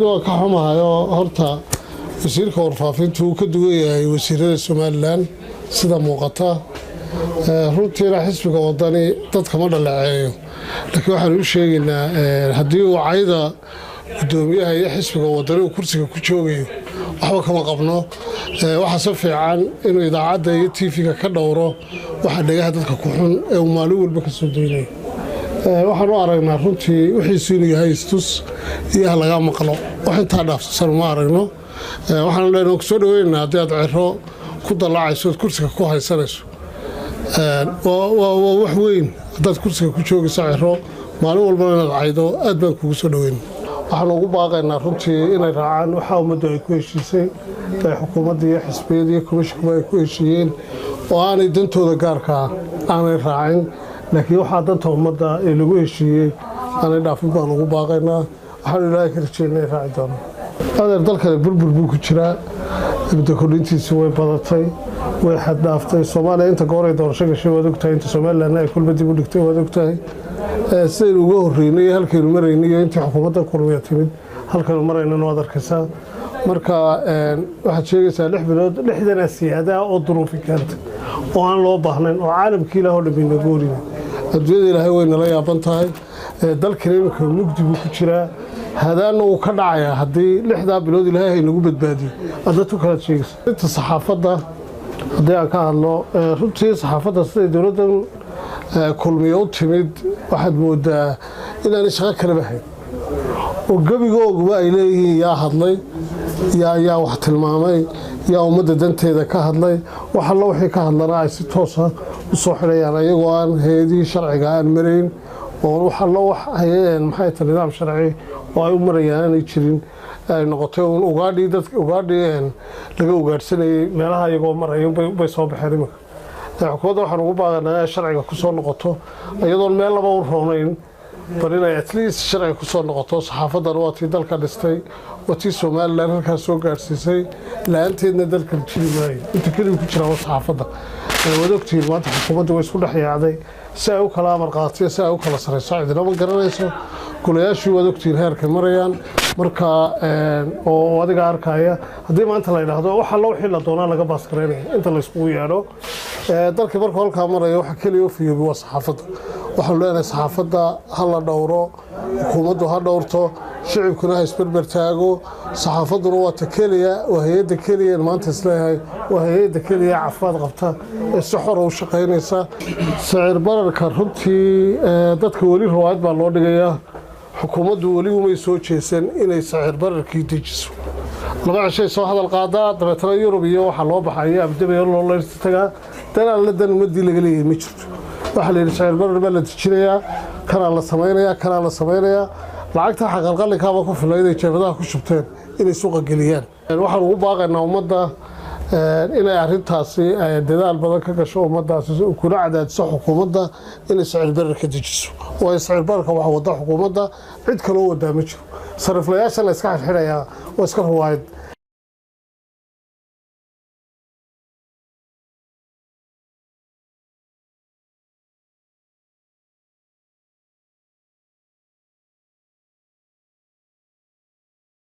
ka xumahayo horta wasiirka warfaafintu uu ka duwan yahay wasiirada Somaliland sida muuqata runtii xisbiga wadani dadka ma dhaleeceeyo laakiin waxaan u sheegaynaa haddii uu cayda gudoomiyaha iyo xisbiga wadani uu kursiga ku joogayo waxba kama qabno waxa si fiican inuu idaacadda iyo TV-ga ka dhowro waxa dhagaha dadka ku xun ee uu maalin walba ka soo doonayo waxaan u aragnaa runtii wixii inuu yahay istus iyo laga maqlo wax intaa dhaafsan ma aragno waxaan leenahay ku soo dhaweynaa haddii aad ciro ku dalaacayso kursiga ku haysanayso waa wax weyn haddaad kursiga ku joogayso ciro maalin walba inaad caydo aad baan kugu soo dhaweyn waxaan ugu baaqaynaa runtii inay raacaan waxa ummaddu ay ku heshiisay ee xukuumadda iyo xisbiyada iyo komishanka ay ku heshiiyeen oo aanay dantooda gaarka aanay raacin laakiin waxaa danta ummadda ee lagu heshiiyey aanay dhaafin baan ugu baaqaynaa waxaan ilaahay ka rajeynaa raaci doono adeer dalkani burbur buu ku jiraa muddo kordhintiisu way badatay way xad dhaaftay Soomaaliya inta gooray doorasho gashay waad ogtahay inta Somaliland ay kulba dib u dhigtay waad ogtahay sidii ugu horeeyay halkii maraynay intii xukuumadda kulmiya timid halkan marayna waad arkaysaa marka waxaad sheegaysaa 6 bilood 6 siyaada oo duruuf keentay oo aan loo baahnayn oo caalamkii ilaahay oo dhan gooriyay adduunyada ilaahay way nala yaaban tahay dalkani imika mugdi buu ku jiraa hadaana uu ka dhacayaa haddii 6 bilood ilaahay nagu badbaadiyo adadu kala sheegaysaa inta saxaafadda haddii aan ka hadlo runtii saxaafadda sida dowladdan kulmiye u timid waxaad moodaa inaan shaqo kale bahayn oo gabigooguba ay leeyihiin yaa hadlay yaa wax tilmaamay yaa ummadda danteeda ka hadlay waxa la wixii ka hadlana ay si toos ah u soo xidhayaan ayagoo aan hay'adihii sharciga aan marayn oo waxa la wax hay'adeen maxay tahay nidaam sharci oo ay u marayaan inay jirin ay noqotay ugaadhi dadka ugaadhiyeen laga ugaadhsanayay meelaha iyagoo marayay bay soo baxeen imika xukuumadda waxaan ugu baaqaynaa sharciga ku soo noqoto iyadoon meel laba u roonayn bal inay at least sharciga ku soo noqoto saxaafadan waa tii dalka dhistay waa tii Somaliland halkaas soo gaarsiisay laanteedna dalka jiri maayo inta kaliya ku jira saxaafadda wada ogtiin maanta xukuumaddu way isku dhex yaacday si ay u kala amar qaatay si ay u kala sareyso cidina ma garanayso golayaashii wada ogtiin heerka marayaan marka oo adiga arkaya haddii maanta la yiraahdo waxa la wixii la doonaa laga baas gareynaya inta la isku yeedho dalka marka halka marayo waxa kaliya fiyo waa saxaafadda waxaan leenahay saxaafadda hal la dhowro xukuumaddu ha dhowrto shacabkuna ha isbarbar taago saxaafadduna waa ta kaliya waa hay'adda kaliya maanta isleeyahay waa hay'adda kaliya caafimaad qabta ee si xor u shaqeynaysa sicir bararka runtii dadka wali rawaad baa loo dhigayaa xukuumaddu wali uma soo jeesan inay sicir bararkii dejiso laba shay soo hadal qaadaa dabeetana Yurub iyo waxa loo baxay abdabeeyo loo leeystaga tan la dan madii laga leeyahay ma jirto waxa la yiraahdaa sicir barar baa la dejinayaa kana la sameeyaa lacagta xaqalqalka ba ku filayday jeebadaha ku shubteen inay suuqa galiyaan waxaan ugu baaqaynaa ummadda inay arintaasi dadaal badan ka gasho ummadaasi kuna cadaadso xukuumadda inay sicir bararka dejiso oo sicir bararka waxa wada xukuumadda cid kale oo wada ma jiro sariflayaasha la iska xirxirayaa oo iska ruwaayad